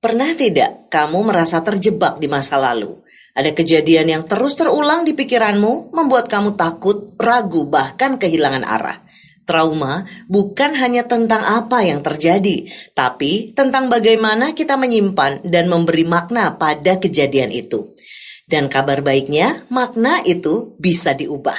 Pernah tidak kamu merasa terjebak di masa lalu? Ada kejadian yang terus terulang di pikiranmu, membuat kamu takut, ragu, bahkan kehilangan arah. Trauma bukan hanya tentang apa yang terjadi, tapi tentang bagaimana kita menyimpan dan memberi makna pada kejadian itu. Dan kabar baiknya, makna itu bisa diubah.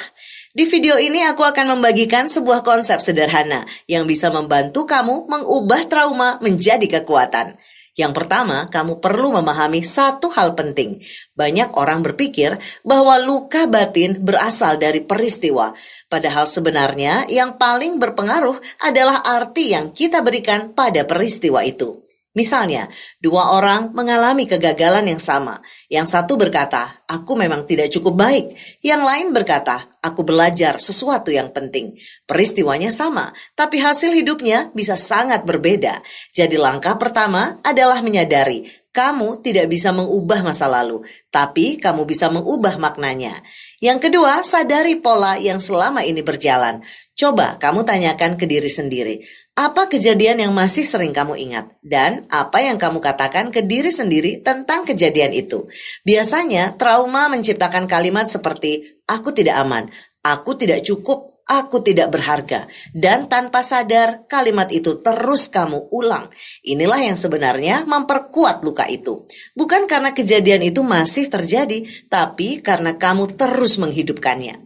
Di video ini aku akan membagikan sebuah konsep sederhana yang bisa membantu kamu mengubah trauma menjadi kekuatan. Yang pertama, kamu perlu memahami satu hal penting. Banyak orang berpikir bahwa luka batin berasal dari peristiwa. Padahal sebenarnya yang paling berpengaruh adalah arti yang kita berikan pada peristiwa itu. Misalnya, dua orang mengalami kegagalan yang sama. Yang satu berkata, aku memang tidak cukup baik. Yang lain berkata, aku belajar sesuatu yang penting. Peristiwanya sama, tapi hasil hidupnya bisa sangat berbeda. Jadi langkah pertama adalah menyadari, kamu tidak bisa mengubah masa lalu, tapi kamu bisa mengubah maknanya. Yang kedua, sadari pola yang selama ini berjalan. Coba kamu tanyakan ke diri sendiri, apa kejadian yang masih sering kamu ingat? Dan apa yang kamu katakan ke diri sendiri tentang kejadian itu? Biasanya trauma menciptakan kalimat seperti, aku tidak aman, aku tidak cukup, aku tidak berharga. Dan tanpa sadar, kalimat itu terus kamu ulang. Inilah yang sebenarnya memperkuat luka itu. Bukan karena kejadian itu masih terjadi, tapi karena kamu terus menghidupkannya.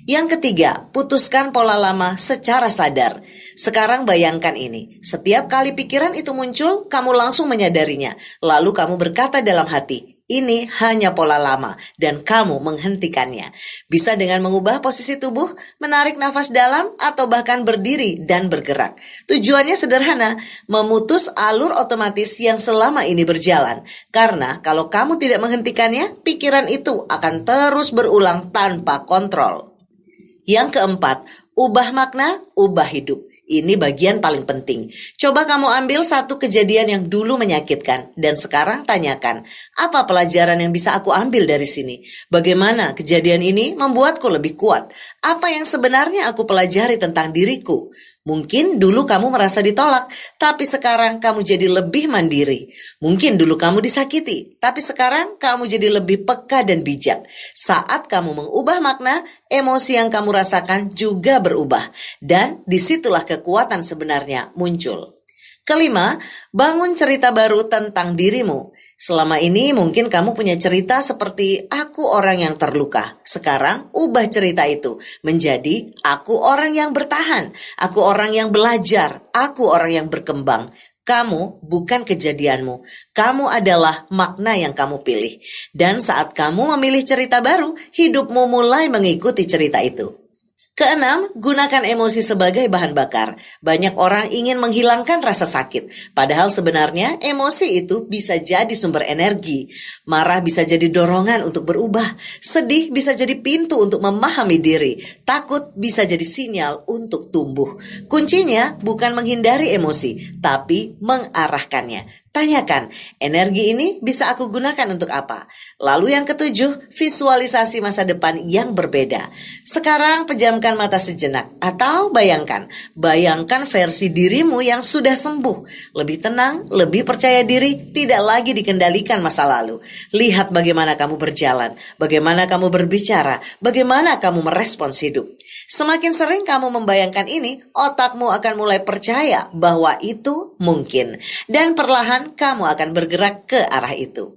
Yang ketiga, putuskan pola lama secara sadar. Sekarang bayangkan ini, setiap kali pikiran itu muncul, kamu langsung menyadarinya. Lalu kamu berkata dalam hati, ini hanya pola lama, dan kamu menghentikannya. Bisa dengan mengubah posisi tubuh, menarik nafas dalam, atau bahkan berdiri dan bergerak. Tujuannya sederhana, memutus alur otomatis yang selama ini berjalan. Karena kalau kamu tidak menghentikannya, pikiran itu akan terus berulang tanpa kontrol. Yang keempat, ubah makna, ubah hidup. Ini bagian paling penting. Coba kamu ambil satu kejadian yang dulu menyakitkan dan sekarang tanyakan, apa pelajaran yang bisa aku ambil dari sini? Bagaimana kejadian ini membuatku lebih kuat? Apa yang sebenarnya aku pelajari tentang diriku? Mungkin dulu kamu merasa ditolak, tapi sekarang kamu jadi lebih mandiri. Mungkin dulu kamu disakiti, tapi sekarang kamu jadi lebih peka dan bijak. Saat kamu mengubah makna, emosi yang kamu rasakan juga berubah. Dan disitulah kekuatan sebenarnya muncul. Kelima, bangun cerita baru tentang dirimu. Selama ini mungkin kamu punya cerita seperti aku orang yang terluka. Sekarang ubah cerita itu menjadi aku orang yang bertahan, aku orang yang belajar, aku orang yang berkembang. Kamu bukan kejadianmu, kamu adalah makna yang kamu pilih. Dan saat kamu memilih cerita baru, hidupmu mulai mengikuti cerita itu. Keenam, gunakan emosi sebagai bahan bakar. Banyak orang ingin menghilangkan rasa sakit. Padahal sebenarnya emosi itu bisa jadi sumber energi. Marah bisa jadi dorongan untuk berubah. Sedih bisa jadi pintu untuk memahami diri. Takut bisa jadi sinyal untuk tumbuh. Kuncinya bukan menghindari emosi, tapi mengarahkannya. Tanyakan, energi ini bisa aku gunakan untuk apa? Lalu yang ketujuh, visualisasi masa depan yang berbeda. Sekarang pejamkan mata sejenak atau bayangkan versi dirimu yang sudah sembuh, lebih tenang, lebih percaya diri, tidak lagi dikendalikan masa lalu. Lihat bagaimana kamu berjalan, bagaimana kamu berbicara, bagaimana kamu merespons hidup. Semakin sering kamu membayangkan ini, otakmu akan mulai percaya bahwa itu mungkin. Dan perlahan kamu akan bergerak ke arah itu.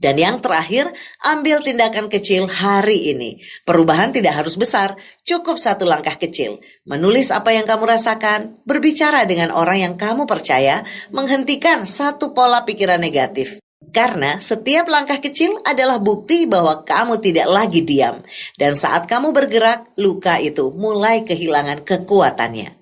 Dan yang terakhir, ambil tindakan kecil hari ini. Perubahan tidak harus besar, cukup satu langkah kecil. Menulis apa yang kamu rasakan, berbicara dengan orang yang kamu percaya, menghentikan satu pola pikiran negatif. Karena setiap langkah kecil adalah bukti bahwa kamu tidak lagi diam. Dan saat kamu bergerak, luka itu mulai kehilangan kekuatannya.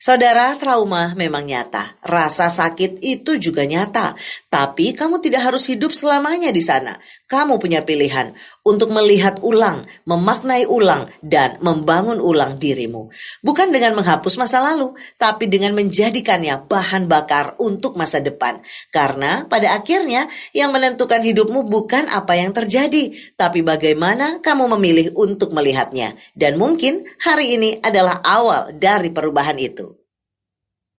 Saudara, trauma memang nyata. Rasa sakit itu juga nyata. Tapi kamu tidak harus hidup selamanya di sana. Kamu punya pilihan untuk melihat ulang, memaknai ulang, dan membangun ulang dirimu. Bukan dengan menghapus masa lalu, tapi dengan menjadikannya bahan bakar untuk masa depan. Karena pada akhirnya yang menentukan hidupmu bukan apa yang terjadi, tapi bagaimana kamu memilih untuk melihatnya. Dan mungkin hari ini adalah awal dari perubahan itu.